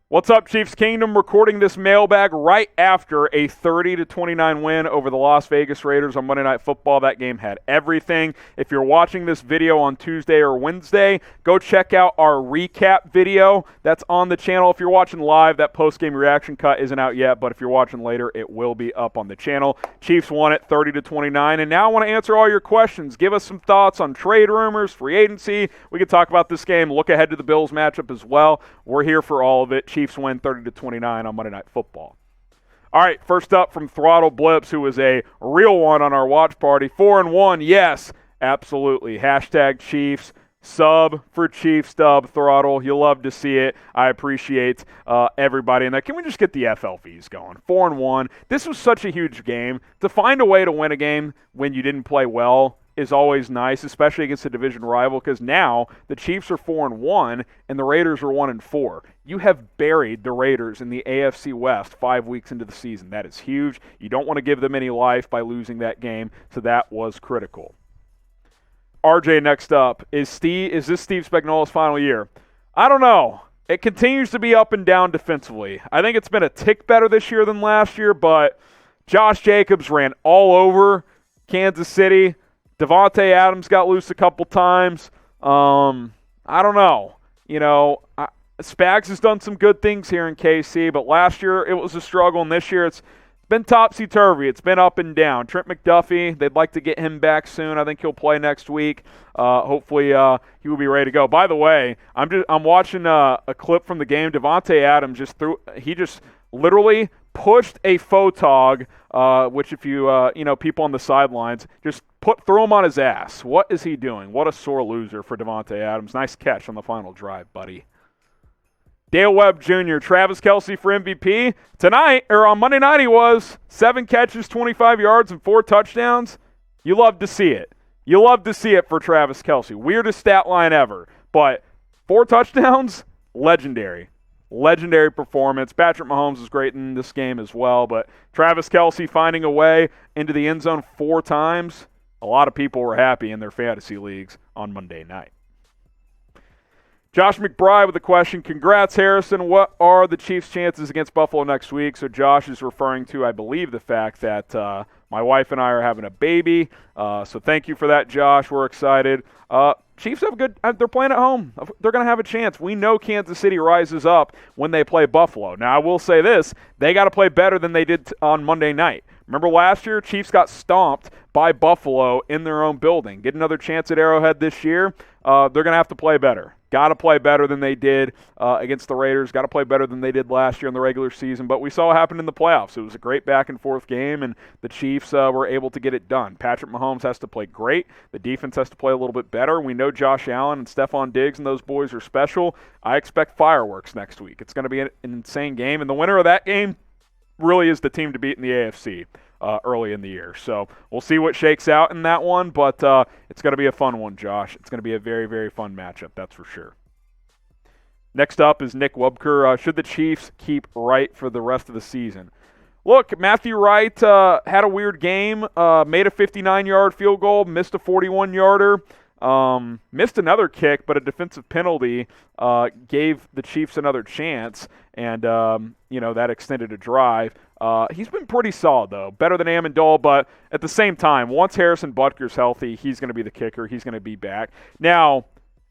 What's up, Chiefs Kingdom? Recording this mailbag right after a 30-29 win over the Las Vegas Raiders on Monday Night Football. That game had everything. If you're watching this video on Tuesday or Wednesday, go check out our recap video. That's on the channel. If you're watching live, that post-game reaction cut isn't out yet, but if you're watching later, it will be up on the channel. Chiefs won it 30-29, and now I want to answer all your questions. Give us some thoughts on trade rumors, free agency. We can talk about this game, look ahead to the Bills matchup as well. We're here for all of it. Chiefs win 30-29 on Monday Night Football. All right, first up from Throttle Blips, who is a real one on our watch party. 4-1, yes, absolutely. Hashtag Chiefs. Sub for Chiefs dub, Throttle. You'll love to see it. I appreciate everybody in that. Can we just get the FLVs going? 4-1. This was such a huge game. To find a way to win a game when you didn't play well is always nice, especially against a division rival, because now the Chiefs are 4-1 and the Raiders are 1-4. You have buried the Raiders in the AFC West 5 weeks into the season. That is huge. You don't want to give them any life by losing that game, so that was critical. RJ next up. Is this Steve Spagnuolo's final year? I don't know. It continues to be up and down defensively. I think it's been a tick better this year than last year, but Josh Jacobs ran all over Kansas City. Davante Adams got loose a couple times. I don't know. Spags has done some good things here in KC, but last year it was a struggle, and this year it's been topsy-turvy. It's been up and down. Trent McDuffie, they'd like to get him back soon. I think he'll play next week. Hopefully he will be ready to go. By the way, I'm watching a clip from the game. Davante Adams just literally pushed a photog, which if you people on the sidelines, just threw him on his ass. What is he doing? What a sore loser for Davante Adams. Nice catch on the final drive, buddy. Dale Webb Jr., Travis Kelce for MVP. Tonight, or on Monday night he was. 7 catches, 25 yards, and 4 touchdowns. You love to see it. You love to see it for Travis Kelce. Weirdest stat line ever. But 4 touchdowns, legendary. Legendary performance. Patrick Mahomes was great in this game as well. But Travis Kelce finding a way into the end zone 4 times. A lot of people were happy in their fantasy leagues on Monday night. Josh McBride with a question. Congrats, Harrison. What are the Chiefs' chances against Buffalo next week? So Josh is referring to, I believe, the fact that my wife and I are having a baby. So thank you for that, Josh. We're excited. Chiefs have they're playing at home. They're going to have a chance. We know Kansas City rises up when they play Buffalo. Now, I will say this. They got to play better than they did on Monday night. Remember last year, Chiefs got stomped by Buffalo in their own building. Get another chance at Arrowhead this year. They're going to have to play better. Got to play better than they did against the Raiders. Got to play better than they did last year in the regular season. But we saw what happened in the playoffs. It was a great back-and-forth game, and the Chiefs were able to get it done. Patrick Mahomes has to play great. The defense has to play a little bit better. We know Josh Allen and Stephon Diggs and those boys are special. I expect fireworks next week. It's going to be an insane game, and the winner of that game really is the team to beat in the AFC early in the year. So we'll see what shakes out in that one, but it's going to be a fun one, Josh. It's going to be a very, very fun matchup, that's for sure. Next up is Nick Wubker. Should the Chiefs keep Wright for the rest of the season? Look, Matthew Wright had a weird game, made a 59-yard field goal, missed a 41-yarder. Missed another kick, but a defensive penalty gave the Chiefs another chance, and that extended a drive. He's been pretty solid, though. Better than Amendola, but at the same time, once Harrison Butker's healthy, he's going to be the kicker. He's going to be back. Now,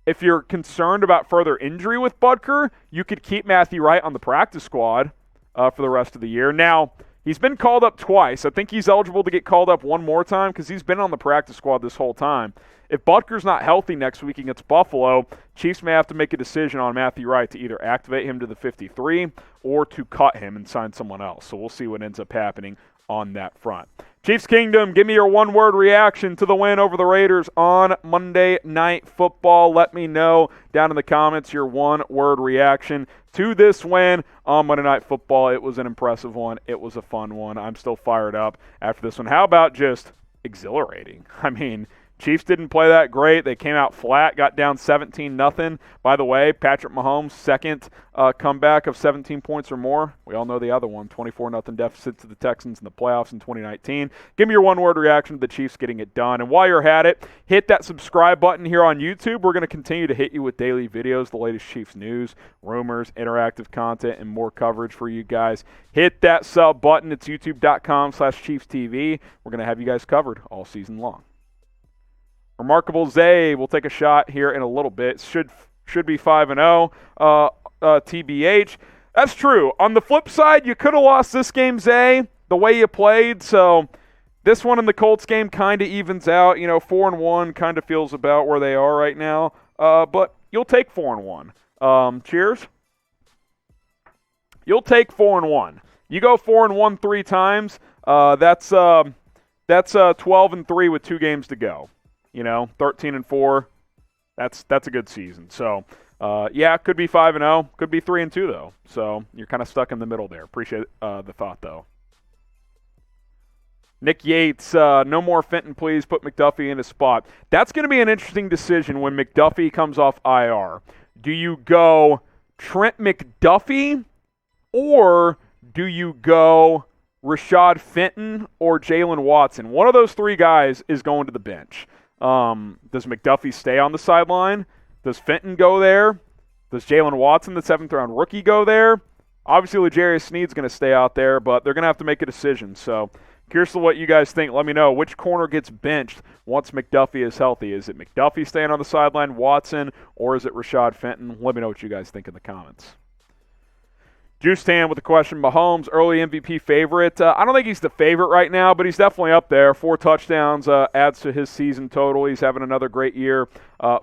if you're concerned about further injury with Butker, you could keep Matthew Wright on the practice squad for the rest of the year. Now, he's been called up twice. I think he's eligible to get called up one more time because he's been on the practice squad this whole time. If Butker's not healthy next week against Buffalo, Chiefs may have to make a decision on Matthew Wright to either activate him to the 53 or to cut him and sign someone else. So we'll see what ends up happening on that front. Chiefs Kingdom, give me your one-word reaction to the win over the Raiders on Monday Night Football. Let me know down in the comments your one-word reaction to this win on Monday Night Football. It was an impressive one. It was a fun one. I'm still fired up after this one. How about just exhilarating? I mean, Chiefs didn't play that great. They came out flat, got down 17-0. By the way, Patrick Mahomes' second comeback of 17 points or more. We all know the other one, 24-0 deficit to the Texans in the playoffs in 2019. Give me your one-word reaction to the Chiefs getting it done. And while you're at it, hit that subscribe button here on YouTube. We're going to continue to hit you with daily videos, the latest Chiefs news, rumors, interactive content, and more coverage for you guys. Hit that sub button. It's youtube.com/ChiefsTV. We're going to have you guys covered all season long. Remarkable Zay will take a shot here in a little bit. Should be 5-0. TBH. That's true. On the flip side, you could have lost this game, Zay, the way you played. So this one in the Colts game kind of evens out. 4-1 kind of feels about where they are right now. But you'll take 4-1. Cheers. You'll take 4-1. You go 4-1 3 times. That's 12-3 with 2 games to go. 13-4, that's a good season. So, it could be 5-0, could be 3-2 though. So you're kind of stuck in the middle there. Appreciate the thought though. Nick Yates, no more Fenton, please. Put McDuffie in his spot. That's going to be an interesting decision when McDuffie comes off IR. Do you go Trent McDuffie or do you go Rashad Fenton or Jalen Watson? One of those 3 guys is going to the bench. Does McDuffie stay on the sideline? Does Fenton go there? Does Jalen Watson, the 7th-round rookie, go there? Obviously, L'Jarius Sneed's going to stay out there, but they're going to have to make a decision. So, curious to what you guys think. Let me know which corner gets benched once McDuffie is healthy. Is it McDuffie staying on the sideline, Watson, or is it Rashad Fenton? Let me know what you guys think in the comments. Juice Tan with the question, Mahomes, early MVP favorite. I don't think he's the favorite right now, but he's definitely up there. 4 touchdowns adds to his season total. He's having another great year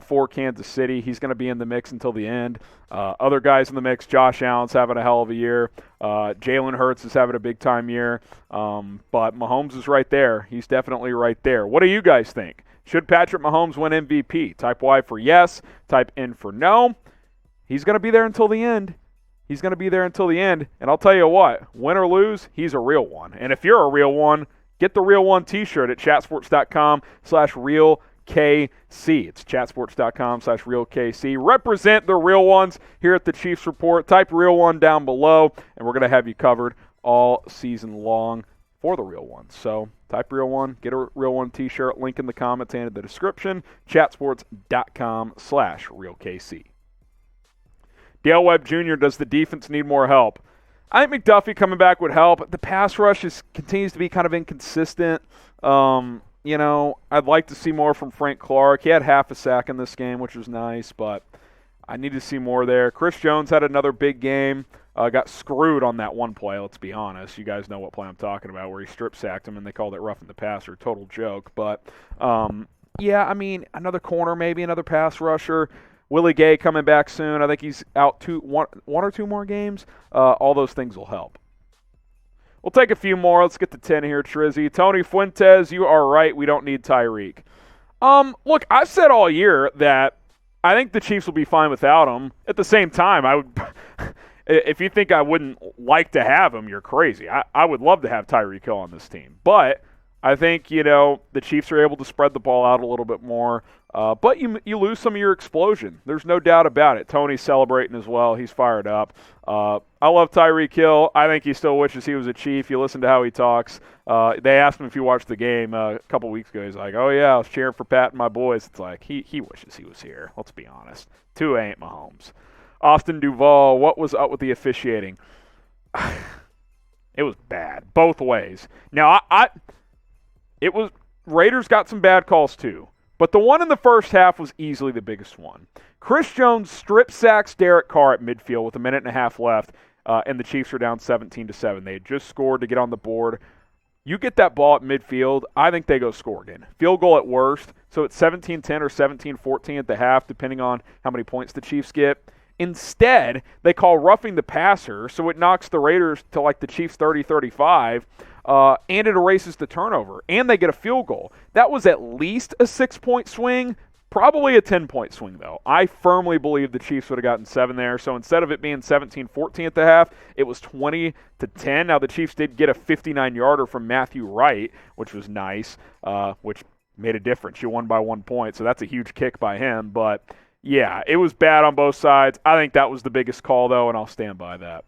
for Kansas City. He's going to be in the mix until the end. Other guys in the mix, Josh Allen's having a hell of a year. Jalen Hurts is having a big-time year. But Mahomes is right there. He's definitely right there. What do you guys think? Should Patrick Mahomes win MVP? Type Y for yes. Type N for no. He's going to be there until the end. He's going to be there until the end. And I'll tell you what, win or lose, he's a real one. And if you're a real one, get the Real One t-shirt at chatsports.com/realkc. It's chatsports.com/realkc. Represent the real ones here at the Chiefs Report. Type Real One down below, and we're going to have you covered all season long for the real ones. So type Real One, get a Real One t-shirt. Link in the comments and in the description. chatsports.com/realkc. Dale Webb Jr., does the defense need more help? I think McDuffie coming back would help. The pass rush continues to be kind of inconsistent. I'd like to see more from Frank Clark. He had half a sack in this game, which was nice, but I need to see more there. Chris Jones had another big game. Got screwed on that one play, let's be honest. You guys know what play I'm talking about, where he strip-sacked him and they called it roughing the passer. Total joke. But, another corner maybe, another pass rusher. Willie Gay coming back soon. I think he's out one or two more games. All those things will help. We'll take a few more. Let's get to 10 here, Trizzy. Tony Fuentes, you are right. We don't need Tyreek. Look, I've said all year that I think the Chiefs will be fine without him. At the same time, I would, if you think I wouldn't like to have him, you're crazy. I would love to have Tyreek Hill on this team. But I think, the Chiefs are able to spread the ball out a little bit more. But you lose some of your explosion. There's no doubt about it. Tony's celebrating as well. He's fired up. I love Tyreek Hill. I think he still wishes he was a Chief. You listen to how he talks. They asked him if you watched the game a couple weeks ago. He's like, oh, yeah, I was cheering for Pat and my boys. It's like he wishes he was here. Let's be honest. Tua ain't Mahomes. Austin Duvall, what was up with the officiating? It was bad, both ways. Now, it was Raiders got some bad calls too. But the one in the first half was easily the biggest one. Chris Jones strip sacks Derek Carr at midfield with a minute and a half left, and the Chiefs were down 17-7. They had just scored to get on the board. You get that ball at midfield, I think they go score again. Field goal at worst, so it's 17-10 or 17-14 at the half, depending on how many points the Chiefs get. Instead, they call roughing the passer, so it knocks the Raiders to like the Chiefs 30-35, and it erases the turnover, and they get a field goal. That was at least a 6-point swing, probably a 10-point swing, though. I firmly believe the Chiefs would have gotten 7 there, so instead of it being 17-14 at the half, it was 20-10. Now, the Chiefs did get a 59-yarder from Matthew Wright, which was nice, which made a difference. You won by 1 point, so that's a huge kick by him. But, yeah, it was bad on both sides. I think that was the biggest call, though, and I'll stand by that.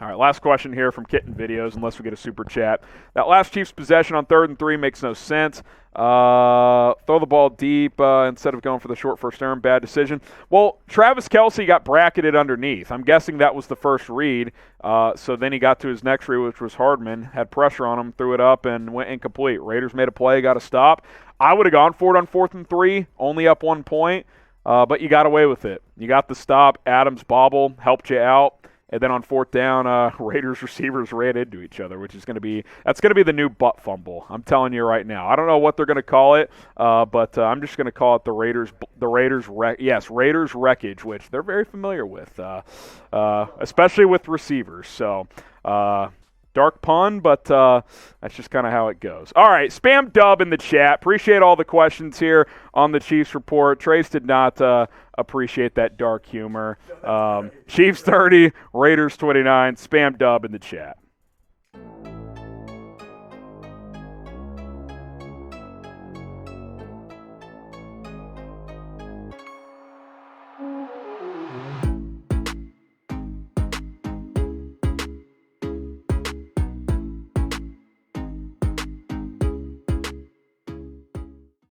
All right, last question here from Kitten Videos, unless we get a super chat. That last Chiefs possession on 3rd and 3 makes no sense. Throw the ball deep instead of going for the short first down. Bad decision. Well, Travis Kelce got bracketed underneath. I'm guessing that was the first read. So then he got to his next read, which was Hardman. Had pressure on him, threw it up, and went incomplete. Raiders made a play, got a stop. I would have gone for it on 4th and 3, only up 1 point. But you got away with it. You got the stop. Adams' bobble helped you out. And then on 4th down, Raiders receivers ran into each other, which is going to be the new butt fumble. I'm telling you right now. I don't know what they're going to call it, but I'm just going to call it the Raiders wreckage, which they're very familiar with, especially with receivers. So. Dark pun, but that's just kind of how it goes. All right, spam dub in the chat. Appreciate all the questions here on the Chiefs report. Trace did not appreciate that dark humor. Chiefs 30, Raiders 29. Spam dub in the chat.